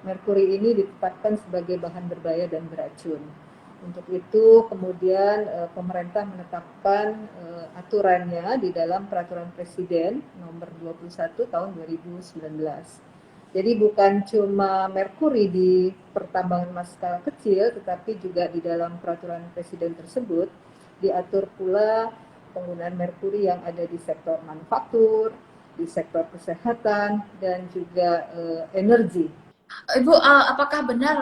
merkuri ini ditetapkan sebagai bahan berbahaya dan beracun. Untuk itu kemudian pemerintah menetapkan aturannya di dalam Peraturan Presiden Nomor 21 Tahun 2019. Jadi bukan cuma merkuri di pertambangan emas skala kecil, tetapi juga di dalam Peraturan Presiden tersebut diatur pula penggunaan merkuri yang ada di sektor manufaktur, di sektor kesehatan, dan juga energi. Ibu, apakah benar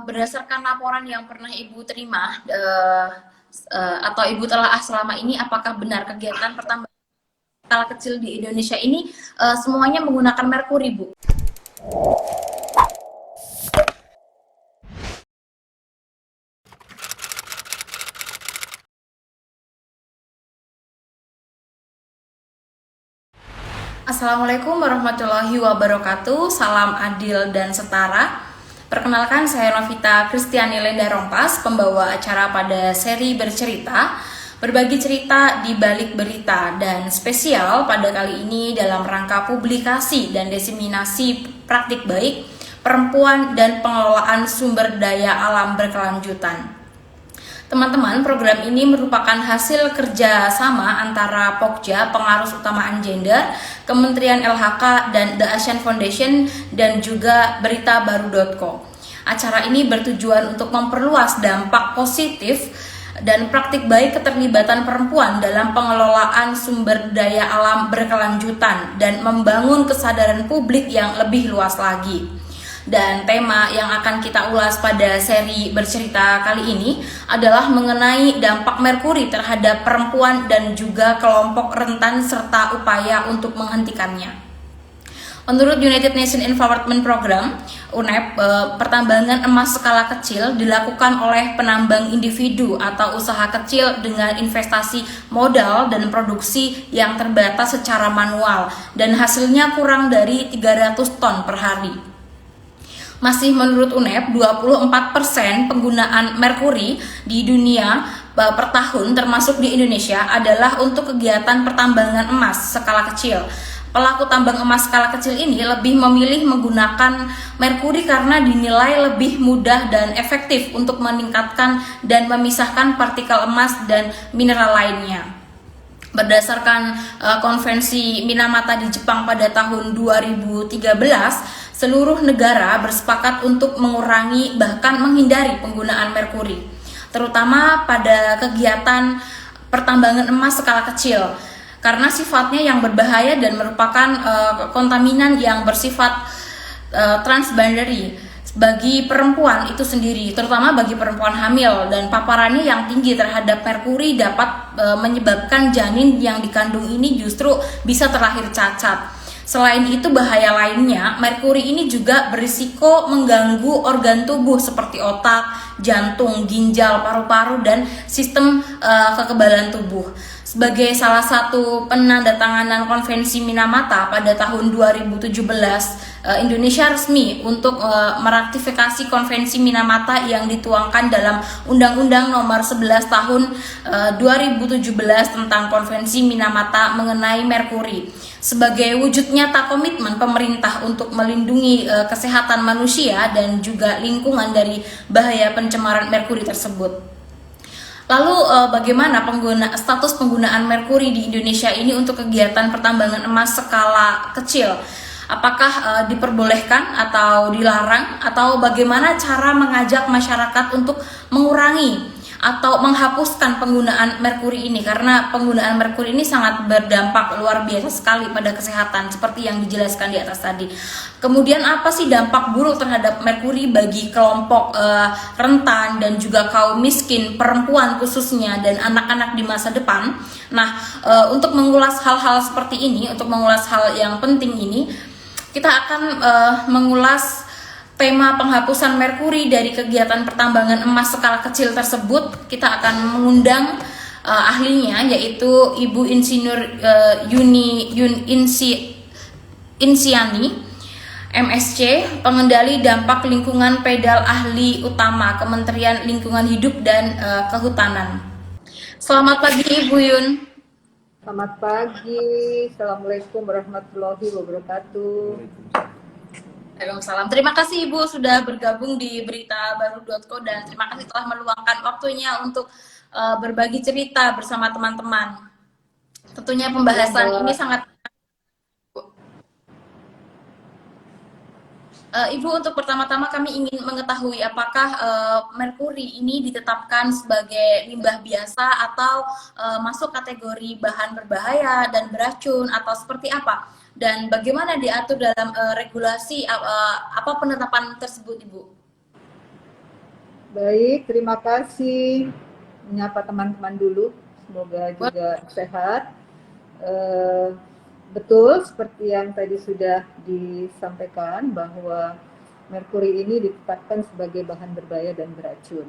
berdasarkan laporan yang pernah Ibu terima atau Ibu telah selama ini, apakah benar kegiatan pertambangan skala kecil di Indonesia ini semuanya menggunakan merkuri, Bu? Assalamualaikum warahmatullahi wabarakatuh. Salam adil dan setara. Perkenalkan, saya Novita Kristiani Lenda Rompas, pembawa acara pada seri bercerita, berbagi cerita di balik berita, dan spesial pada kali ini dalam rangka publikasi dan diseminasi praktik baik perempuan dan pengelolaan sumber daya alam berkelanjutan. Teman-teman, program ini merupakan hasil kerja sama antara Pokja, Pengarus Utamaan Gender, Kementerian LHK, dan The Asian Foundation, dan juga beritabaru.co. Acara ini bertujuan untuk memperluas dampak positif dan praktik baik keterlibatan perempuan dalam pengelolaan sumber daya alam berkelanjutan dan membangun kesadaran publik yang lebih luas lagi. Dan tema yang akan kita ulas pada seri bercerita kali ini adalah mengenai dampak merkuri terhadap perempuan dan juga kelompok rentan serta upaya untuk menghentikannya. Menurut United Nations Environment Program, UNEP, pertambangan emas skala kecil dilakukan oleh penambang individu atau usaha kecil dengan investasi modal dan produksi yang terbatas secara manual dan hasilnya kurang dari 300 ton per hari. Masih menurut UNEP, 24% penggunaan merkuri di dunia per tahun termasuk di Indonesia adalah untuk kegiatan pertambangan emas skala kecil. Pelaku tambang emas skala kecil ini lebih memilih menggunakan merkuri karena dinilai lebih mudah dan efektif untuk meningkatkan dan memisahkan partikel emas dan mineral lainnya. Berdasarkan konvensi Minamata di Jepang pada tahun 2013, seluruh negara bersepakat untuk mengurangi bahkan menghindari penggunaan merkuri, terutama pada kegiatan pertambangan emas skala kecil, karena sifatnya yang berbahaya dan merupakan kontaminan yang bersifat transboundary bagi perempuan itu sendiri, terutama bagi perempuan hamil, dan paparannya yang tinggi terhadap merkuri dapat menyebabkan janin yang dikandung ini justru bisa terlahir cacat. Selain itu, bahaya lainnya, merkuri ini juga berisiko mengganggu organ tubuh seperti otak, jantung, ginjal, paru-paru, dan sistem kekebalan tubuh. Sebagai salah satu penandatanganan konvensi Minamata pada tahun 2017, Indonesia resmi untuk meratifikasi konvensi Minamata yang dituangkan dalam Undang-Undang Nomor 11 Tahun 2017 tentang Konvensi Minamata mengenai merkuri, sebagai wujud nyata komitmen pemerintah untuk melindungi kesehatan manusia dan juga lingkungan dari bahaya pencemaran merkuri tersebut. Lalu bagaimana status penggunaan merkuri di Indonesia ini untuk kegiatan pertambangan emas skala kecil? Apakah diperbolehkan atau dilarang, atau bagaimana cara mengajak masyarakat untuk mengurangi atau menghapuskan penggunaan merkuri ini, karena penggunaan merkuri ini sangat berdampak luar biasa sekali pada kesehatan seperti yang dijelaskan di atas tadi. Kemudian apa sih dampak buruk terhadap merkuri bagi kelompok rentan dan juga kaum miskin, perempuan khususnya, dan anak-anak di masa depan? Nah, untuk mengulas hal-hal seperti ini, untuk mengulas hal yang penting ini, kita akan mengulas tema penghapusan merkuri dari kegiatan pertambangan emas skala kecil tersebut. Kita akan mengundang ahlinya, yaitu Ibu Insinyur Insiani, MSc, pengendali dampak lingkungan pedal ahli utama Kementerian Lingkungan Hidup dan Kehutanan. Selamat pagi, Ibu Yun. Selamat pagi, Assalamualaikum warahmatullahi wabarakatuh. Waalaikumsalam. Terima kasih Ibu sudah bergabung di beritabaru.co dan terima kasih telah meluangkan waktunya untuk berbagi cerita bersama teman-teman. Tentunya Ya, pembahasan ini Mbak. sangat Ibu, untuk pertama-tama kami ingin mengetahui apakah merkuri ini ditetapkan sebagai limbah biasa atau masuk kategori bahan berbahaya dan beracun atau seperti apa? Dan bagaimana diatur dalam regulasi apa penetapan tersebut, Ibu? Baik, terima kasih. Menyapa teman-teman dulu, semoga juga sehat. Eh, Betul, seperti yang tadi sudah disampaikan bahwa merkuri ini ditetapkan sebagai bahan berbahaya dan beracun.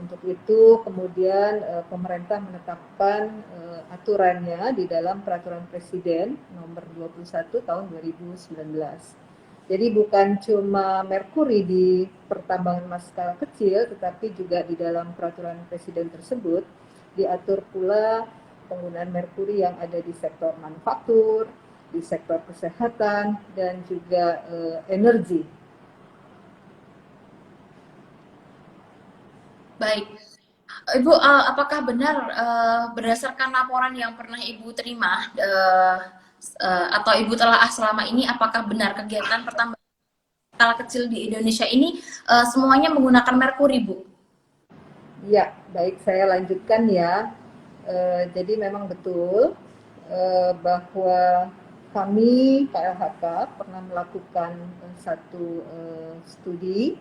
Untuk itu kemudian pemerintah menetapkan aturannya di dalam Peraturan Presiden Nomor 21 Tahun 2019. Jadi bukan cuma merkuri di pertambangan emas skala kecil, tetapi juga di dalam peraturan presiden tersebut diatur pula penggunaan merkuri yang ada di sektor manufaktur, di sektor kesehatan, dan juga energi. Baik. Ibu, apakah benar berdasarkan laporan yang pernah Ibu terima atau Ibu telah selama ini, apakah benar kegiatan pertambangan skala kecil di Indonesia ini semuanya menggunakan merkuri, Bu? Ya, baik, saya lanjutkan ya. Jadi memang betul bahwa kami KLHK pernah melakukan satu studi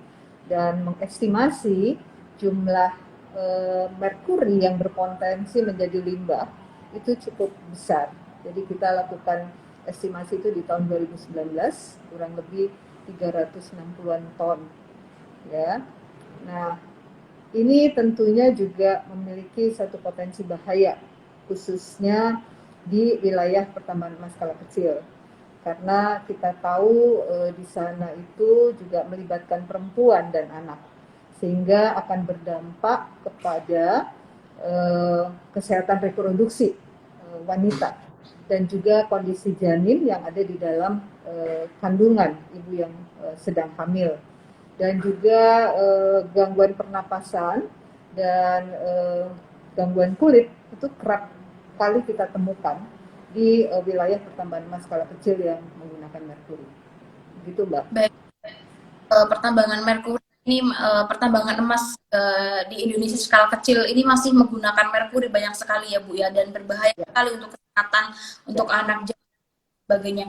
dan mengestimasi jumlah merkuri yang berpotensi menjadi limbah itu cukup besar. Jadi kita lakukan estimasi itu di tahun 2019 kurang lebih 360-an ton ya. Nah, ini tentunya juga memiliki satu potensi bahaya, khususnya di wilayah pertambangan emas skala kecil. Karena kita tahu di sana itu juga melibatkan perempuan dan anak, sehingga akan berdampak kepada kesehatan reproduksi wanita dan juga kondisi janin yang ada di dalam kandungan ibu yang sedang hamil, dan juga gangguan pernapasan dan gangguan kulit itu kerap kali kita temukan di wilayah pertambangan emas skala kecil yang menggunakan merkuri. Begitu, Mbak. Baik, pertambangan merkuri ini pertambangan emas di Indonesia skala kecil ini masih menggunakan merkuri banyak sekali ya Bu ya, dan berbahaya Ya, sekali untuk kesehatan ya. untuk anak sebagainya.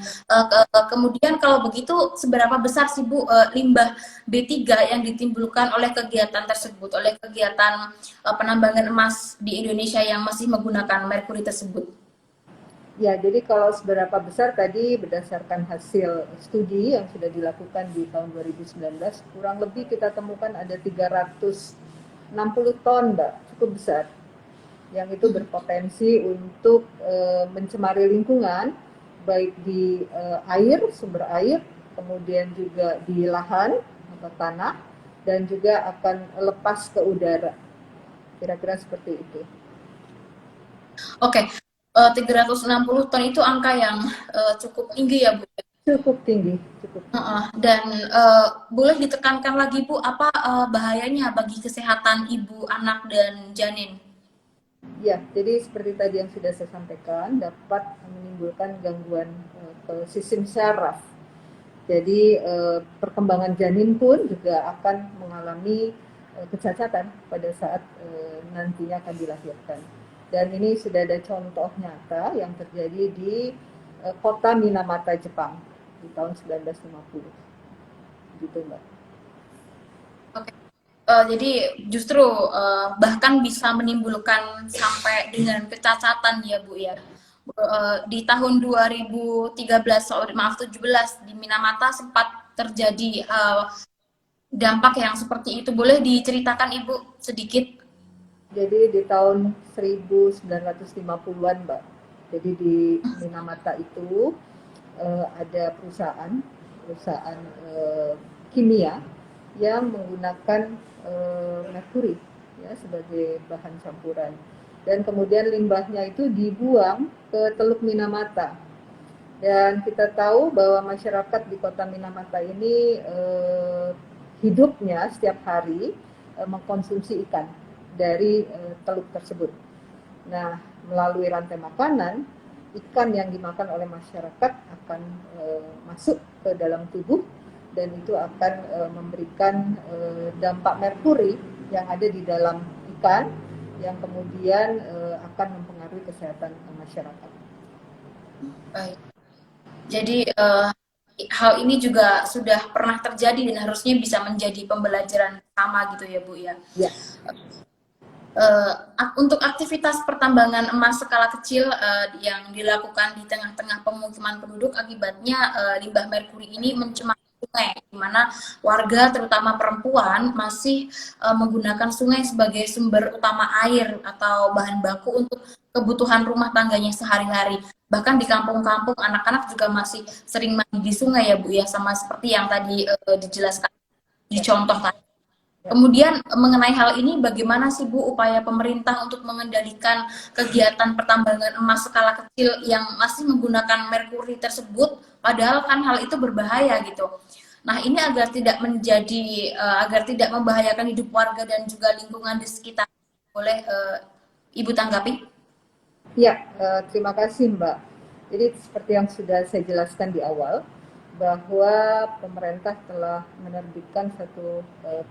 Kemudian kalau begitu seberapa besar sih Bu limbah B3 yang ditimbulkan oleh kegiatan tersebut, oleh kegiatan penambangan emas di Indonesia yang masih menggunakan merkuri tersebut? Ya, jadi kalau seberapa besar tadi berdasarkan hasil studi yang sudah dilakukan di tahun 2019, kurang lebih kita temukan ada 360 ton, Mbak, cukup besar, yang itu berpotensi untuk mencemari lingkungan, baik di air, sumber air, kemudian juga di lahan atau tanah, dan juga akan lepas ke udara. Kira-kira seperti itu. Oke, 360 ton itu angka yang cukup tinggi ya Bu. Cukup tinggi, cukup tinggi. Dan boleh ditekankan lagi Bu, apa bahayanya bagi kesehatan ibu, anak, dan janin? Ya, jadi seperti tadi yang sudah saya sampaikan, dapat menimbulkan gangguan ke sistem syaraf. Jadi perkembangan janin pun juga akan mengalami kecacatan pada saat nantinya akan dilahirkan. Dan ini sudah ada contoh nyata yang terjadi di kota Minamata, Jepang di tahun 1950. Gitu, Mbak. Oke. Jadi justru bahkan bisa menimbulkan sampai dengan kecacatan ya Bu ya. Di tahun 2013, maaf 17 di Minamata sempat terjadi dampak yang seperti itu. Boleh diceritakan Ibu sedikit? Jadi di tahun 1950-an, Mbak. Jadi di Minamata itu ada perusahaan kimia yang menggunakan merkuri ya sebagai bahan campuran, dan kemudian limbahnya itu dibuang ke Teluk Minamata. Dan kita tahu bahwa masyarakat di Kota Minamata ini hidupnya setiap hari mengkonsumsi ikan dari teluk tersebut. Nah, melalui rantai makanan, ikan yang dimakan oleh masyarakat akan masuk ke dalam tubuh dan itu akan memberikan dampak merkuri yang ada di dalam ikan yang kemudian akan mempengaruhi kesehatan masyarakat. Baik. Jadi hal ini juga sudah pernah terjadi dan harusnya bisa menjadi pembelajaran sama gitu ya Bu ya. Ya. Untuk aktivitas pertambangan emas skala kecil yang dilakukan di tengah-tengah pemukiman penduduk, akibatnya limbah merkuri ini mencemari sungai, di mana warga terutama perempuan masih menggunakan sungai sebagai sumber utama air atau bahan baku untuk kebutuhan rumah tangganya sehari-hari. Bahkan di kampung-kampung anak-anak juga masih sering mandi di sungai ya Bu ya, sama seperti yang tadi dijelaskan di contoh tadi. Kemudian mengenai hal ini, bagaimana sih Bu upaya pemerintah untuk mengendalikan kegiatan pertambangan emas skala kecil yang masih menggunakan merkuri tersebut, padahal kan hal itu berbahaya gitu. Nah ini agar tidak agar tidak membahayakan hidup warga dan juga lingkungan di sekitar. Boleh Ibu tanggapi? Ya, terima kasih Mbak. Jadi seperti yang sudah saya jelaskan di awal, bahwa pemerintah telah menerbitkan satu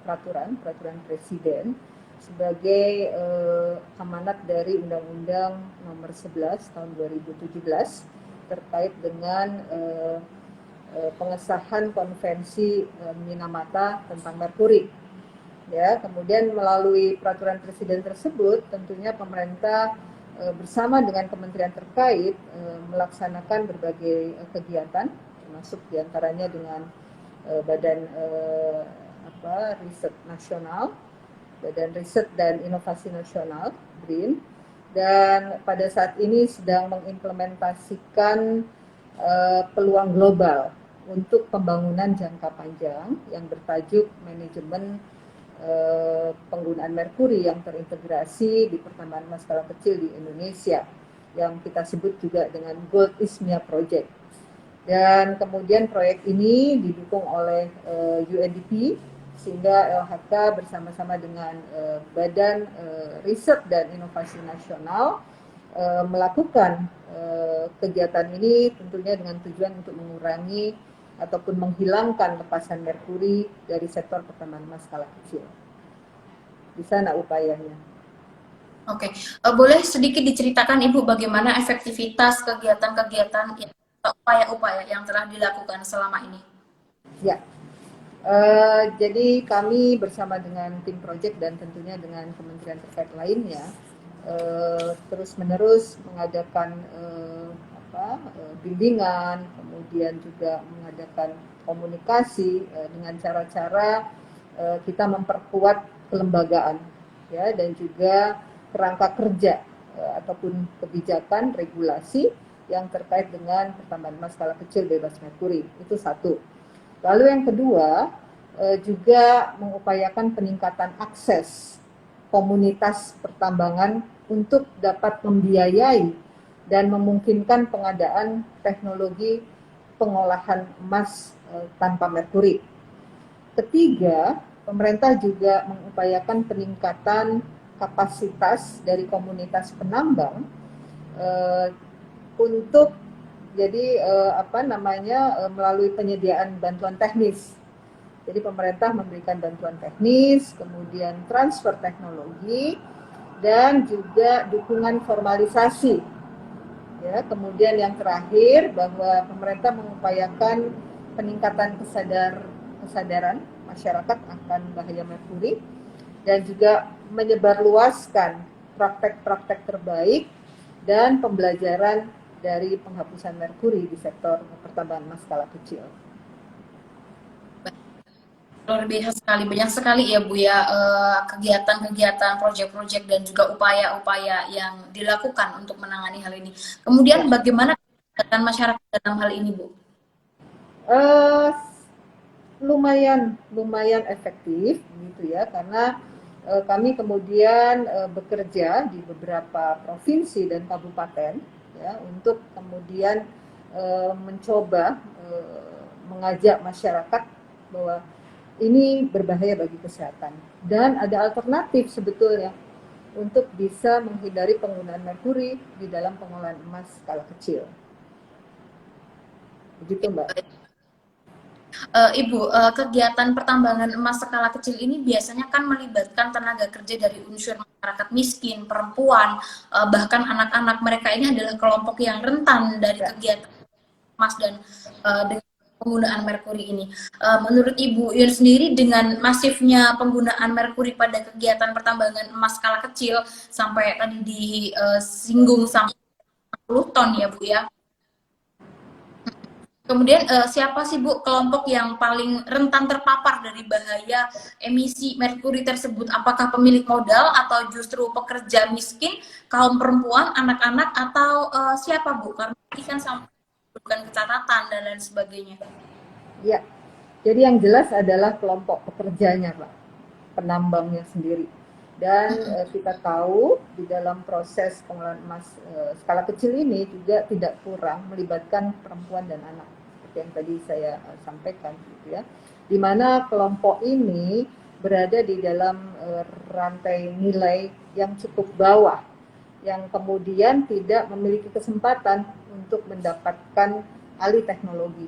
peraturan presiden sebagai amanat dari Undang-Undang Nomor 11 Tahun 2017 terkait dengan pengesahan Konvensi Minamata tentang merkuri. Ya, kemudian melalui peraturan presiden tersebut, tentunya pemerintah bersama dengan kementerian terkait melaksanakan berbagai kegiatan, termasuk diantaranya dengan Badan Riset Nasional, Badan Riset dan Inovasi Nasional (BRIN), dan pada saat ini sedang mengimplementasikan peluang global untuk pembangunan jangka panjang yang bertajuk manajemen penggunaan merkuri yang terintegrasi di pertambangan emas skala kecil di Indonesia yang kita sebut juga dengan Gold ISMIA Project. Dan kemudian proyek ini didukung oleh UNDP sehingga LHK bersama-sama dengan Badan Riset dan Inovasi Nasional melakukan kegiatan ini tentunya dengan tujuan untuk mengurangi ataupun menghilangkan lepasan merkuri dari sektor pertambangan emas skala kecil. Di sana upayanya. Oke, boleh sedikit diceritakan Ibu bagaimana efektivitas kegiatan-kegiatan upaya-upaya yang telah dilakukan selama ini? Ya, jadi kami bersama dengan tim project dan tentunya dengan kementerian terkait lainnya terus-menerus mengadakan bimbingan, kemudian juga mengadakan komunikasi dengan cara-cara kita memperkuat kelembagaan, ya, dan juga kerangka kerja ataupun kebijakan regulasi yang terkait dengan pertambangan emas skala kecil bebas merkuri. Itu satu. Lalu yang kedua juga mengupayakan peningkatan akses komunitas pertambangan untuk dapat membiayai dan memungkinkan pengadaan teknologi pengolahan emas tanpa merkuri. Ketiga, pemerintah juga mengupayakan peningkatan kapasitas dari komunitas penambang untuk jadi melalui penyediaan bantuan teknis. Jadi pemerintah memberikan bantuan teknis, kemudian transfer teknologi, dan juga dukungan formalisasi. Ya, kemudian yang terakhir bahwa pemerintah mengupayakan peningkatan kesadaran masyarakat akan bahaya merkuri dan juga menyebarluaskan praktek-praktek terbaik dan pembelajaran dari penghapusan merkuri di sektor pertambangan emas skala kecil. Luar biasa sekali, banyak sekali ya Bu ya kegiatan-kegiatan, proyek-proyek dan juga upaya-upaya yang dilakukan untuk menangani hal ini. Kemudian bagaimana kegiatan masyarakat dalam hal ini Bu? Lumayan efektif gitu ya, karena kami kemudian bekerja di beberapa provinsi dan kabupaten ya untuk kemudian mencoba mengajak masyarakat bahwa ini berbahaya bagi kesehatan dan ada alternatif sebetulnya untuk bisa menghindari penggunaan merkuri di dalam pengolahan emas skala kecil. Begitu, Mbak. Ibu, kegiatan pertambangan emas skala kecil ini biasanya kan melibatkan tenaga kerja dari unsur masyarakat miskin, perempuan, bahkan anak-anak. Mereka ini adalah kelompok yang rentan dari kegiatan emas dan dengan penggunaan merkuri ini. Menurut Ibu Yun sendiri, dengan masifnya penggunaan merkuri pada kegiatan pertambangan emas skala kecil sampai tadi disinggung sampai 10 ton ya Bu ya. Kemudian siapa sih Bu kelompok yang paling rentan terpapar dari bahaya emisi merkuri tersebut? Apakah pemilik modal atau justru pekerja miskin, kaum perempuan, anak-anak, atau siapa Bu? Karena ini kan sampai bukan kecatatan dan lain sebagainya. Ya, jadi yang jelas adalah kelompok pekerjanya, Pak, penambangnya sendiri. Dan kita tahu di dalam proses pengolahan emas skala kecil ini juga tidak kurang melibatkan perempuan dan anak, seperti yang tadi saya sampaikan, gitu ya. Di mana kelompok ini berada di dalam rantai nilai yang cukup bawah, yang kemudian tidak memiliki kesempatan untuk mendapatkan alih teknologi.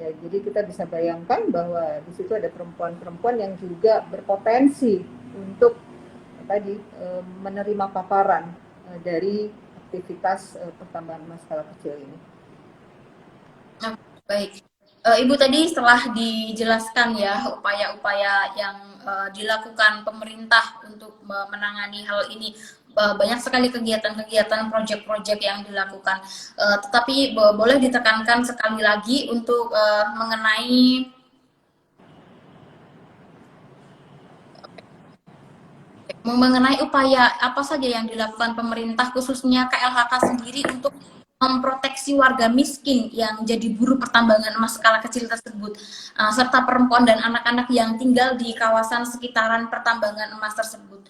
Ya, jadi kita bisa bayangkan bahwa di situ ada perempuan-perempuan yang juga berpotensi untuk tadi menerima paparan dari aktivitas pertambangan emas skala kecil ini. Nah, baik. Ibu tadi setelah dijelaskan ya upaya-upaya yang dilakukan pemerintah untuk menangani hal ini, banyak sekali kegiatan-kegiatan proyek-proyek yang dilakukan. Tetapi boleh ditekankan sekali lagi untuk mengenai upaya apa saja yang dilakukan pemerintah khususnya KLHK sendiri untuk memproteksi warga miskin yang jadi buruh pertambangan emas skala kecil tersebut, serta perempuan dan anak-anak yang tinggal di kawasan sekitaran pertambangan emas tersebut.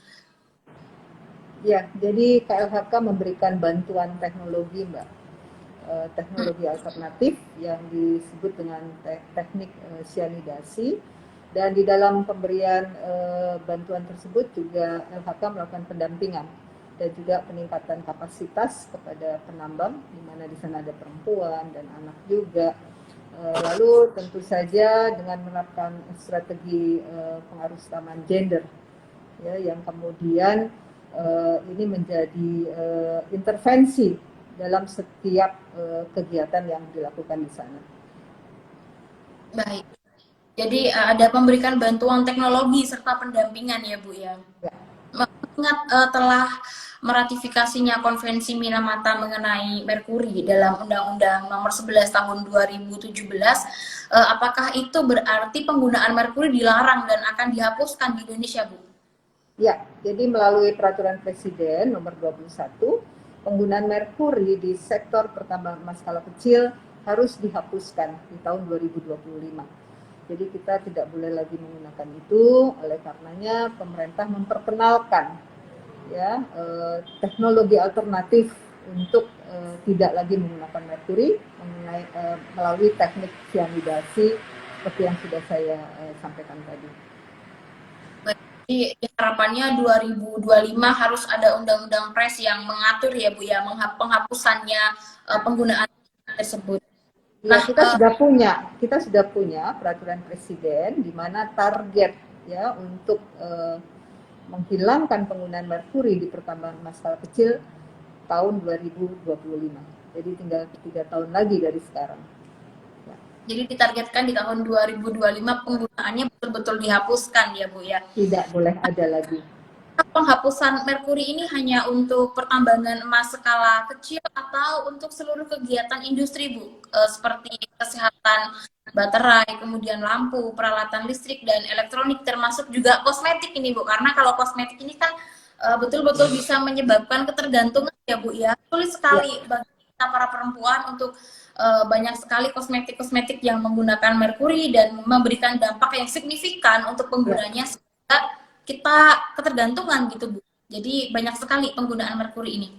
Ya, jadi KLHK memberikan bantuan teknologi, Mbak, teknologi alternatif yang disebut dengan teknik cyanidasi. Dan di dalam pemberian bantuan tersebut juga LHK melakukan pendampingan dan juga peningkatan kapasitas kepada penambang, di mana di sana ada perempuan dan anak juga. Lalu tentu saja dengan menerapkan strategi pengarusamaan gender, ya, yang kemudian ini menjadi intervensi dalam setiap kegiatan yang dilakukan di sana. Baik. Jadi ada memberikan bantuan teknologi serta pendampingan ya Bu ya. Mengingat telah meratifikasinya Konvensi Minamata mengenai merkuri dalam Undang-Undang Nomor 11 Tahun 2017, apakah itu berarti penggunaan merkuri dilarang dan akan dihapuskan di Indonesia, Bu? Ya, jadi melalui Peraturan Presiden Nomor 21, penggunaan merkuri di sektor pertambangan emas skala kecil harus dihapuskan di tahun 2025. Jadi kita tidak boleh lagi menggunakan itu, oleh karenanya pemerintah memperkenalkan ya teknologi alternatif untuk tidak lagi menggunakan merkuri melalui teknik cyanidasi seperti yang sudah saya sampaikan tadi. Jadi harapannya 2025 harus ada undang-undang pers yang mengatur ya Bu ya, penghapusannya penggunaan tersebut. Ya, kita sudah punya peraturan presiden di mana target ya untuk menghilangkan penggunaan merkuri di pertambangan emas skala kecil tahun 2025. Jadi tinggal 3 tahun lagi dari sekarang. Ya. Jadi ditargetkan di tahun 2025 penggunaannya betul-betul dihapuskan ya Bu ya. Tidak boleh ada lagi. Penghapusan merkuri ini hanya untuk pertambangan emas skala kecil atau untuk seluruh kegiatan industri Bu, seperti kesehatan, baterai, kemudian lampu, peralatan listrik dan elektronik, termasuk juga kosmetik ini Bu, karena kalau kosmetik ini kan betul-betul bisa menyebabkan ketergantungan ya Bu ya. Sulit sekali bagi kita para perempuan untuk banyak sekali kosmetik-kosmetik yang menggunakan merkuri dan memberikan dampak yang signifikan untuk penggunanya sehingga kita ketergantungan gitu Bu. Jadi banyak sekali penggunaan merkuri ini.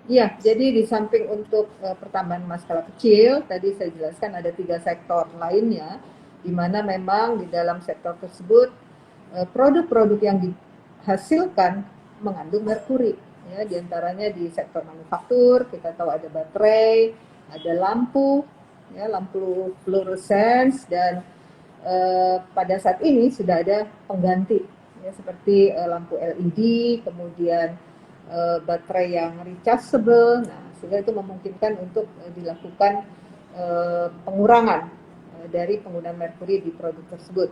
Iya, jadi di samping untuk pertambahan emas skala kecil, tadi saya jelaskan ada 3 sektor lainnya, di mana memang di dalam sektor tersebut produk-produk yang dihasilkan mengandung merkuri. Ya, diantaranya di sektor manufaktur kita tahu ada baterai, ada lampu, ya, lampu fluorescence dan pada saat ini sudah ada pengganti, ya, seperti lampu LED, kemudian baterai yang rechargeable. Nah, sehingga itu memungkinkan untuk dilakukan pengurangan dari penggunaan merkuri di produk tersebut.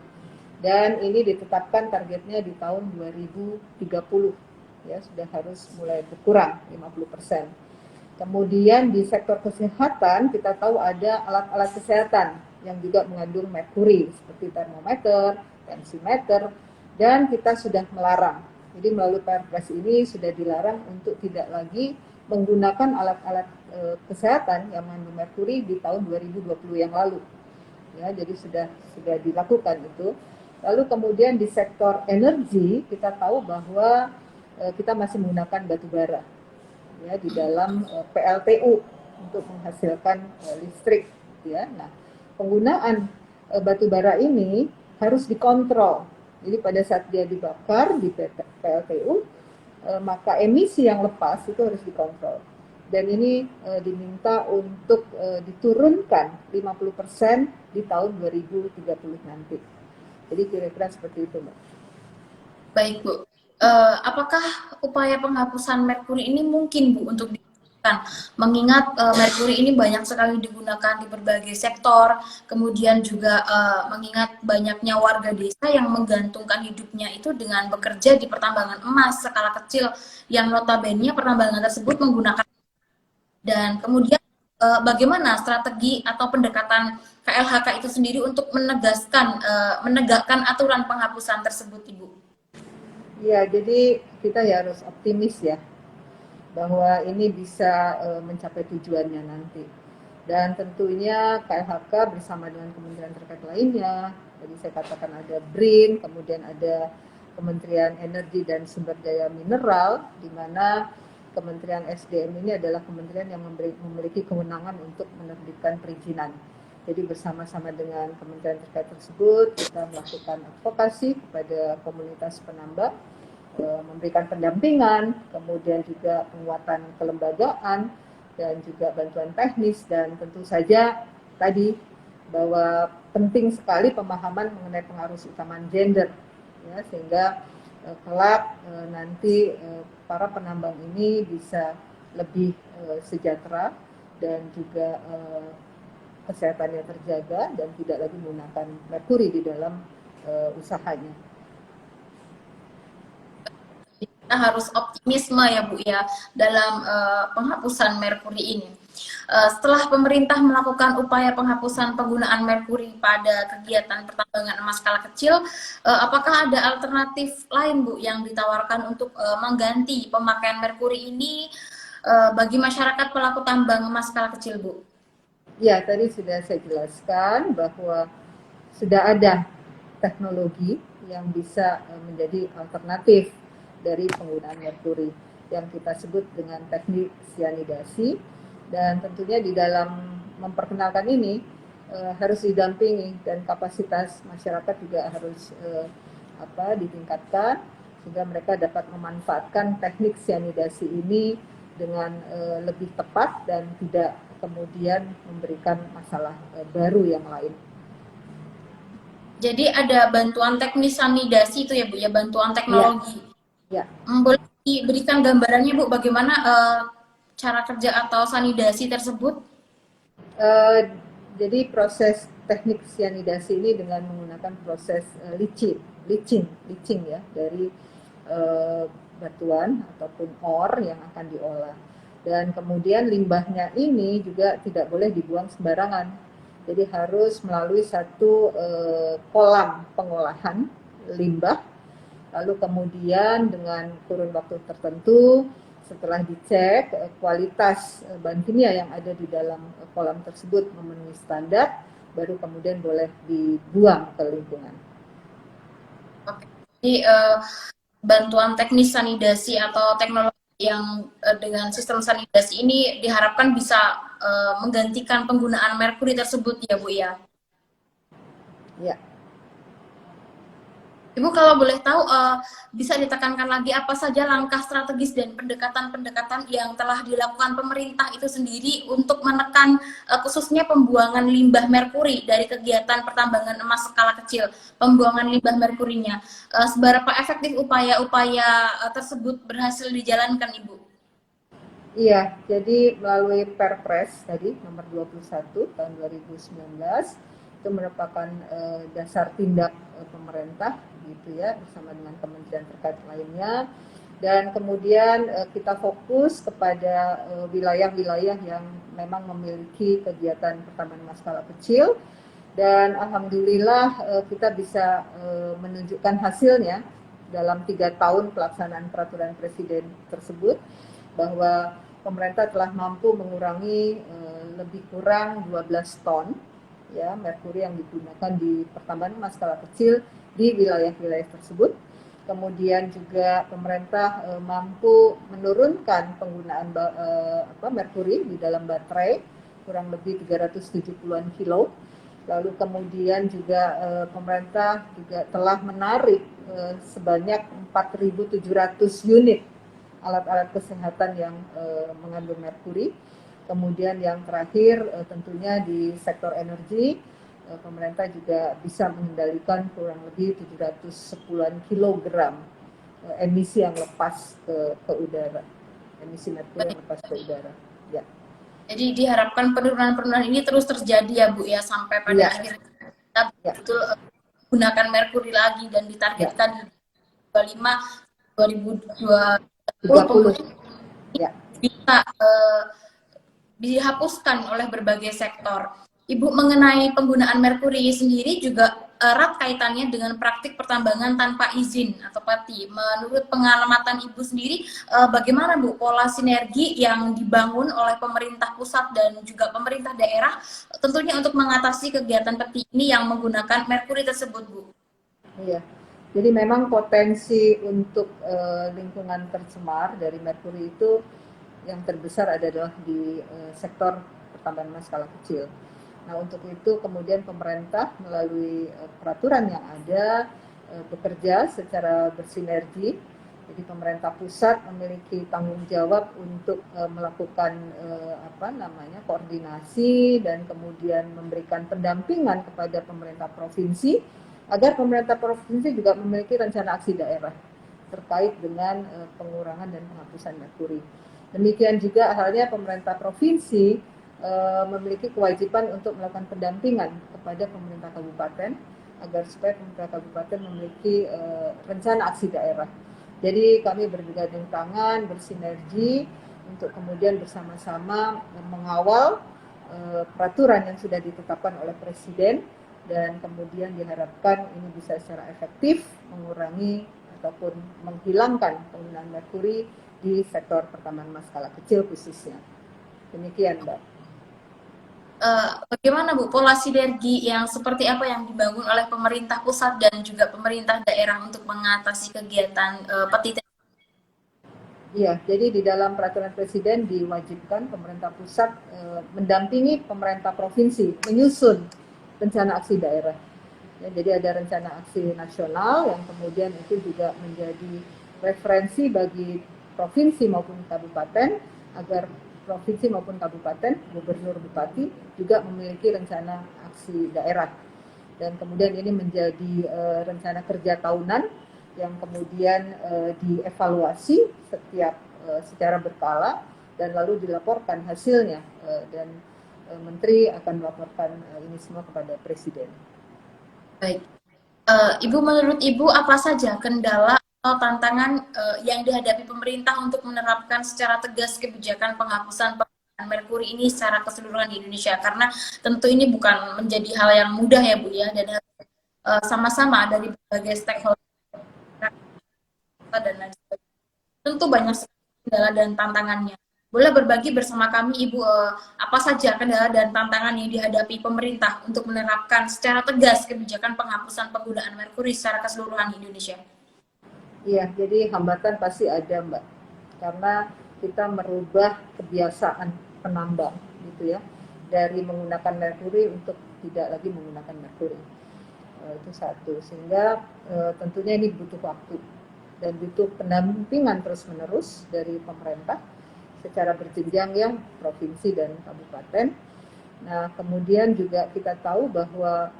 Dan ini ditetapkan targetnya di tahun 2030, ya, sudah harus mulai berkurang 50%. Kemudian di sektor kesehatan kita tahu ada alat-alat kesehatan yang juga mengandung merkuri seperti termometer, tensimeter, dan kita sudah melarang. Jadi melalui Perpres ini sudah dilarang untuk tidak lagi menggunakan alat-alat kesehatan yang mengandung merkuri di tahun 2020 yang lalu. Ya, jadi sudah dilakukan itu. Lalu kemudian di sektor energi kita tahu bahwa kita masih menggunakan batu bara, ya, di dalam PLTU untuk menghasilkan listrik, ya. Nah, penggunaan batu bara ini harus dikontrol. Jadi pada saat dia dibakar di PLTU, maka emisi yang lepas itu harus dikontrol. Dan ini diminta untuk diturunkan 50% di tahun 2030 nanti. Jadi kira-kira seperti itu, Mbak. Baik, Bu. Apakah upaya penghapusan merkuri ini mungkin, Bu, untuk dilakukan? Mengingat merkuri ini banyak sekali digunakan di berbagai sektor, kemudian juga mengingat banyaknya warga desa yang menggantungkan hidupnya itu dengan bekerja di pertambangan emas skala kecil, yang notabene pertambangan tersebut menggunakan, dan kemudian bagaimana strategi atau pendekatan KLHK itu sendiri untuk menegakkan aturan penghapusan tersebut, Ibu? Ya, jadi kita ya harus optimis ya bahwa ini bisa mencapai tujuannya nanti. Dan tentunya KLHK bersama dengan kementerian terkait lainnya, tadi saya katakan ada BRIN, kemudian ada Kementerian Energi dan Sumber Daya Mineral, di mana Kementerian SDM ini adalah kementerian yang memiliki kewenangan untuk menerbitkan perizinan. Jadi bersama-sama dengan kementerian terkait tersebut, kita melakukan advokasi kepada komunitas penambang, memberikan pendampingan, kemudian juga penguatan kelembagaan, dan juga bantuan teknis, dan tentu saja tadi bahwa penting sekali pemahaman mengenai pengaruh keutamaan gender, ya, sehingga kelak nanti para penambang ini bisa lebih sejahtera dan juga kesehatannya terjaga dan tidak lagi menggunakan merkuri di dalam usahanya. Kita harus optimisme ya, Bu, ya, dalam penghapusan merkuri ini. Setelah pemerintah melakukan upaya penghapusan penggunaan merkuri pada kegiatan pertambangan emas skala kecil, apakah ada alternatif lain, Bu, yang ditawarkan untuk mengganti pemakaian merkuri ini bagi masyarakat pelaku tambang emas skala kecil, Bu? Ya, tadi sudah saya jelaskan bahwa sudah ada teknologi yang bisa menjadi alternatif dari penggunaan merkuri yang kita sebut dengan teknik sianidasi, dan tentunya di dalam memperkenalkan ini harus didampingi dan kapasitas masyarakat juga harus ditingkatkan sehingga mereka dapat memanfaatkan teknik sianidasi ini dengan lebih tepat dan tidak kemudian memberikan masalah baru yang lain. Jadi ada bantuan teknis sanidasi itu ya, Bu, ya, bantuan teknologi. Ya. Boleh diberikan gambarannya, Bu, bagaimana cara kerja atau sanidasi tersebut? Jadi proses teknik sianidasi ini dengan menggunakan proses leaching ya, dari batuan ataupun ore yang akan diolah. Dan kemudian limbahnya ini juga tidak boleh dibuang sembarangan. Jadi harus melalui satu kolam pengolahan limbah, lalu kemudian dengan kurun waktu tertentu setelah dicek kualitas bahan kimia yang ada di dalam kolam tersebut memenuhi standar, baru kemudian boleh dibuang ke lingkungan. Oke. Jadi bantuan teknis sanidasi atau teknologi yang dengan sistem sanitasi ini diharapkan bisa menggantikan penggunaan merkuri tersebut ya Bu ya. Ya. Ibu kalau boleh tahu bisa ditekankan lagi apa saja langkah strategis dan pendekatan-pendekatan yang telah dilakukan pemerintah itu sendiri untuk menekan khususnya pembuangan limbah merkuri dari kegiatan pertambangan emas skala kecil, pembuangan limbah merkurinya. Seberapa efektif upaya-upaya tersebut berhasil dijalankan, Ibu? Iya, jadi melalui Perpres tadi nomor 21 tahun 2019 itu merupakan dasar tindak pemerintah gitu ya bersama dengan kementerian terkait lainnya, dan kemudian kita fokus kepada wilayah-wilayah yang memang memiliki kegiatan pertambangan skala kecil, dan alhamdulillah kita bisa menunjukkan hasilnya dalam 3 tahun pelaksanaan peraturan presiden tersebut, bahwa pemerintah telah mampu mengurangi lebih kurang 12 ton ya merkuri yang digunakan di pertambangan emas skala kecil di wilayah-wilayah tersebut. Kemudian juga pemerintah mampu menurunkan penggunaan merkuri di dalam baterai kurang lebih 370-an kilo. Lalu kemudian juga pemerintah juga telah menarik sebanyak 4.700 unit alat-alat kesehatan yang mengandung merkuri. Kemudian yang terakhir tentunya di sektor energi, pemerintah juga bisa mengendalikan kurang lebih 710-an kilogram emisi yang lepas ke udara, emisi merkuri yang lepas ke udara. Ya. Jadi diharapkan penurunan-penurunan ini terus terjadi ya Bu ya, sampai pada Ya. akhirnya kita Ya. betul gunakan merkuri lagi, dan ditargetkan di 25 2020 Ya. bisa dihapuskan oleh berbagai sektor. Ibu, mengenai penggunaan merkuri sendiri juga erat kaitannya dengan praktik pertambangan tanpa izin atau PATI. Menurut pengamatan Ibu sendiri, bagaimana Bu pola sinergi yang dibangun oleh pemerintah pusat dan juga pemerintah daerah tentunya untuk mengatasi kegiatan PATI ini yang menggunakan merkuri tersebut, Bu? Iya. Jadi memang potensi untuk lingkungan tercemar dari merkuri itu yang terbesar adalah di sektor pertambangan emas skala kecil. Nah, untuk itu kemudian pemerintah melalui peraturan yang ada bekerja secara bersinergi. Jadi pemerintah pusat memiliki tanggung jawab untuk melakukan koordinasi dan kemudian memberikan pendampingan kepada pemerintah provinsi agar pemerintah provinsi juga memiliki rencana aksi daerah terkait dengan pengurangan dan penghapusan merkuri. Demikian juga halnya pemerintah provinsi memiliki kewajiban untuk melakukan pendampingan kepada pemerintah kabupaten agar supaya pemerintah kabupaten memiliki rencana aksi daerah. Jadi kami bergandeng tangan, bersinergi untuk kemudian bersama-sama mengawal peraturan yang sudah ditetapkan oleh Presiden, dan kemudian diharapkan ini bisa secara efektif mengurangi ataupun menghilangkan penggunaan merkuri di sektor pertambangan emas skala kecil khususnya. Demikian, Mbak. Bagaimana Bu pola sinergi yang seperti apa yang dibangun oleh pemerintah pusat dan juga pemerintah daerah untuk mengatasi kegiatan PATI? Iya, jadi di dalam peraturan presiden diwajibkan pemerintah pusat mendampingi pemerintah provinsi menyusun rencana aksi daerah. Ya, jadi ada rencana aksi nasional yang kemudian itu juga menjadi referensi bagi provinsi maupun kabupaten agar provinsi maupun kabupaten, gubernur, bupati juga memiliki rencana aksi daerah. Dan kemudian ini menjadi rencana kerja tahunan yang kemudian dievaluasi setiap secara berkala dan lalu dilaporkan hasilnya, dan menteri akan melaporkan ini semua kepada presiden. Baik, Ibu, menurut Ibu apa saja kendala atau tantangan yang dihadapi pemerintah untuk menerapkan secara tegas kebijakan penghapusan penggunaan merkuri ini secara keseluruhan di Indonesia? Karena tentu ini bukan menjadi hal yang mudah ya Bu ya, dan sama-sama dari berbagai stakeholder dan lain sebagainya. Tentu banyak kendala dan tantangannya. Boleh berbagi bersama kami Ibu apa saja kendala dan tantangan yang dihadapi pemerintah untuk menerapkan secara tegas kebijakan penghapusan penggunaan merkuri secara keseluruhan di Indonesia? Iya, jadi hambatan pasti ada, Mbak. karena kita merubah kebiasaan penambang gitu ya, dari menggunakan merkuri untuk tidak lagi menggunakan merkuri. Itu satu, sehingga tentunya ini butuh waktu dan butuh pendampingan terus-menerus dari pemerintah secara berjenjang ya, provinsi dan kabupaten. Nah, kemudian juga kita tahu bahwa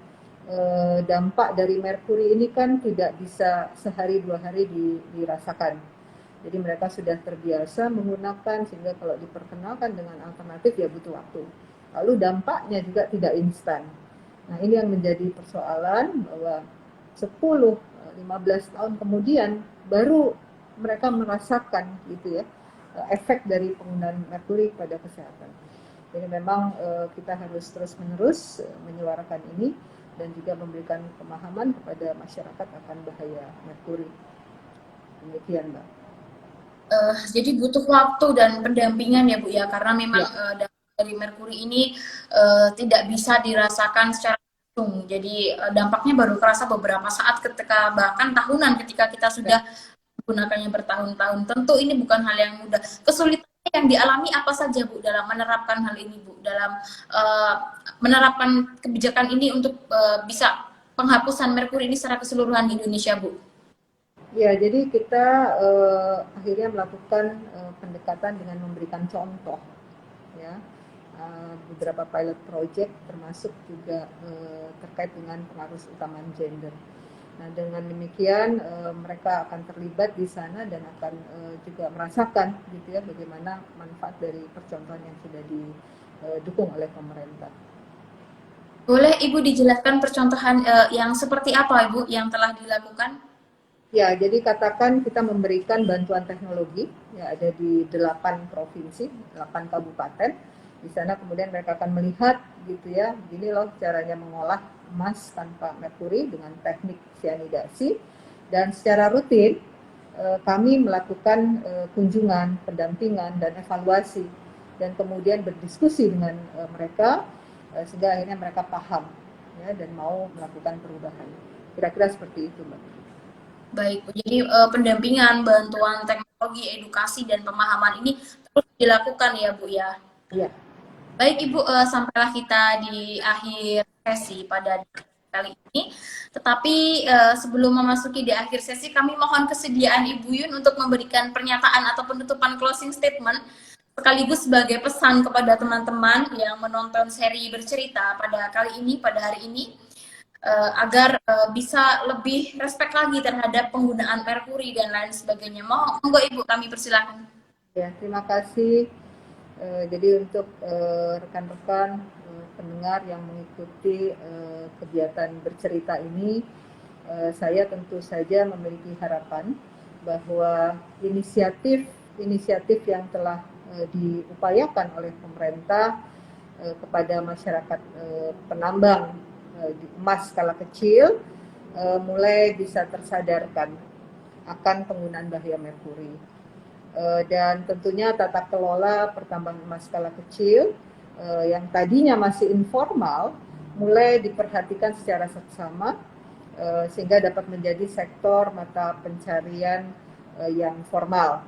dampak dari merkuri ini kan tidak bisa sehari dua hari dirasakan. Jadi mereka sudah terbiasa menggunakan, sehingga kalau diperkenalkan dengan alternatif ya butuh waktu. Lalu dampaknya juga tidak instan. Nah, ini yang menjadi persoalan, bahwa 10-15 tahun kemudian baru mereka merasakan gitu ya, efek dari penggunaan merkuri pada kesehatan. Jadi memang kita harus terus-menerus menyuarakan ini dan juga memberikan pemahaman kepada masyarakat akan bahaya merkuri. Demikian, Mbak. Jadi butuh waktu dan pendampingan ya Bu ya, karena memang Ya. dari merkuri ini tidak bisa dirasakan secara langsung. Jadi dampaknya baru terasa beberapa saat, ketika bahkan tahunan, ketika kita sudah menggunakannya bertahun-tahun. Tentu ini bukan hal yang mudah. Kesulitan yang dialami apa saja Bu dalam menerapkan hal ini Bu, dalam menerapkan kebijakan ini untuk bisa penghapusan merkuri ini secara keseluruhan di Indonesia Bu? Ya, jadi kita akhirnya melakukan pendekatan dengan memberikan contoh, ya, beberapa pilot project termasuk juga terkait dengan pengaruh utamaan gender. Nah, dengan demikian mereka akan terlibat di sana dan akan juga merasakan gitu ya bagaimana manfaat dari percontohan yang sudah didukung oleh pemerintah. Boleh Ibu dijelaskan percontohan yang seperti apa Ibu yang telah dilakukan? Ya, jadi katakan kita memberikan bantuan teknologi, ya ada di 8 provinsi, 8 kabupaten. Di sana kemudian mereka akan melihat gitu ya, begini loh caranya mengolah emas tanpa merkuri dengan teknik cyanidasi. Dan secara rutin kami melakukan kunjungan, pendampingan, dan evaluasi. Dan kemudian berdiskusi dengan mereka, sehingga akhirnya mereka paham ya, dan mau melakukan perubahan. Kira-kira seperti itu, Mbak. Baik, jadi pendampingan, bantuan teknologi, edukasi, dan pemahaman ini terus dilakukan ya Bu ya. Iya. Baik Ibu, sampailah kita di akhir sesi pada kali ini. Tetapi sebelum memasuki di akhir sesi, kami mohon kesediaan Ibu Yun untuk memberikan pernyataan atau penutupan closing statement, sekaligus sebagai pesan kepada teman-teman yang menonton seri bercerita pada kali ini, pada hari ini, agar bisa lebih respect lagi terhadap penggunaan merkuri dan lain sebagainya. Monggo Ibu, kami persilakan. Ya, terima kasih. Jadi untuk rekan-rekan pendengar yang mengikuti kegiatan bercerita ini, saya tentu saja memiliki harapan bahwa inisiatif yang telah diupayakan oleh pemerintah kepada masyarakat penambang emas skala kecil mulai bisa tersadarkan akan penggunaan bahaya merkuri. Dan tentunya tata kelola pertambangan emas skala kecil yang tadinya masih informal mulai diperhatikan secara seksama sehingga dapat menjadi sektor mata pencarian yang formal,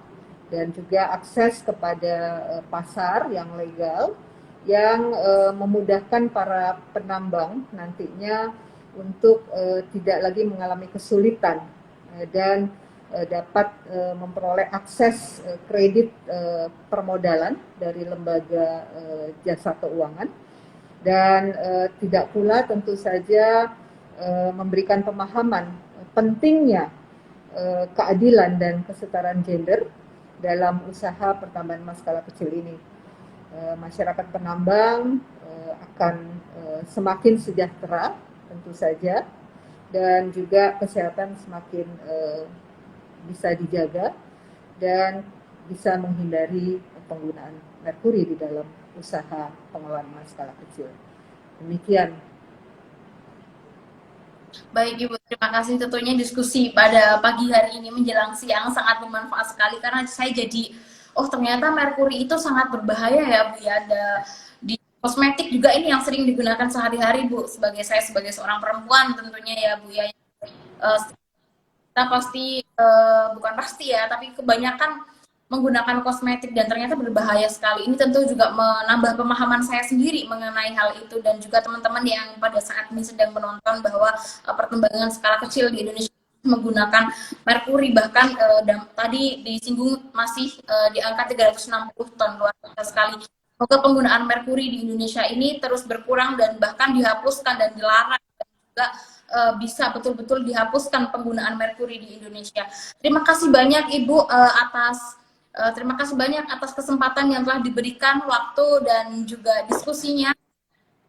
dan juga akses kepada pasar yang legal yang memudahkan para penambang nantinya untuk tidak lagi mengalami kesulitan dan dapat memperoleh akses kredit permodalan dari lembaga jasa keuangan, dan tidak pula tentu saja memberikan pemahaman pentingnya keadilan dan kesetaraan gender dalam usaha pertambangan emas skala kecil ini. Masyarakat penambang akan semakin sejahtera tentu saja, dan juga kesehatan semakin bisa dijaga dan bisa menghindari penggunaan merkuri di dalam usaha pengolahan emas skala kecil. Demikian. Baik Ibu, terima kasih. Tentunya diskusi pada pagi hari ini menjelang siang sangat bermanfaat sekali, karena saya jadi, oh ternyata merkuri itu sangat berbahaya ya Bu ya. Ada di kosmetik juga ini yang sering digunakan sehari-hari Bu. Saya sebagai seorang perempuan tentunya ya Bu ya. Kita pasti, bukan pasti ya, tapi kebanyakan menggunakan kosmetik dan ternyata berbahaya sekali. Ini tentu juga menambah pemahaman saya sendiri mengenai hal itu dan juga teman-teman yang pada saat ini sedang menonton bahwa pertambangan skala kecil di Indonesia menggunakan merkuri, bahkan tadi disinggung masih di angka 360 ton, luar biasa sekali. Semoga penggunaan merkuri di Indonesia ini terus berkurang dan bahkan dihapuskan dan dilarang, dan juga bisa betul-betul dihapuskan penggunaan merkuri di Indonesia. Terima kasih banyak Ibu terima kasih banyak atas kesempatan yang telah diberikan, waktu dan juga diskusinya.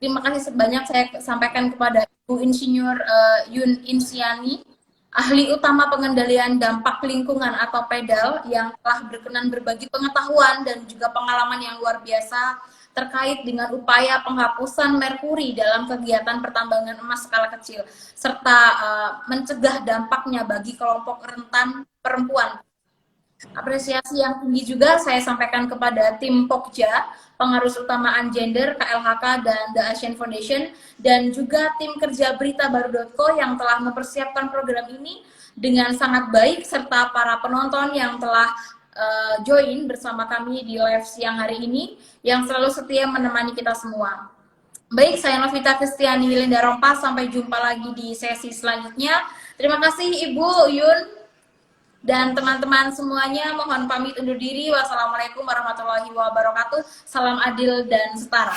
Terima kasih sebanyak saya sampaikan kepada Ibu Insinyur Yun Insiani, ahli utama pengendalian dampak lingkungan atau PEDAL, yang telah berkenan berbagi pengetahuan dan juga pengalaman yang luar biasa terkait dengan upaya penghapusan merkuri dalam kegiatan pertambangan emas skala kecil, serta mencegah dampaknya bagi kelompok rentan perempuan. Apresiasi yang tinggi juga saya sampaikan kepada tim Pokja, pengarus utamaan gender, KLHK, dan The Asian Foundation, dan juga tim kerja berita baru.co yang telah mempersiapkan program ini dengan sangat baik, serta para penonton yang telah join bersama kami di live siang hari ini, yang selalu setia menemani kita semua. Baik, saya Novita Kristiani Wilinda Rompas, sampai jumpa lagi di sesi selanjutnya. Terima kasih Ibu Yun dan teman-teman semuanya, mohon pamit undur diri. Wassalamualaikum warahmatullahi wabarakatuh. Salam adil dan setara.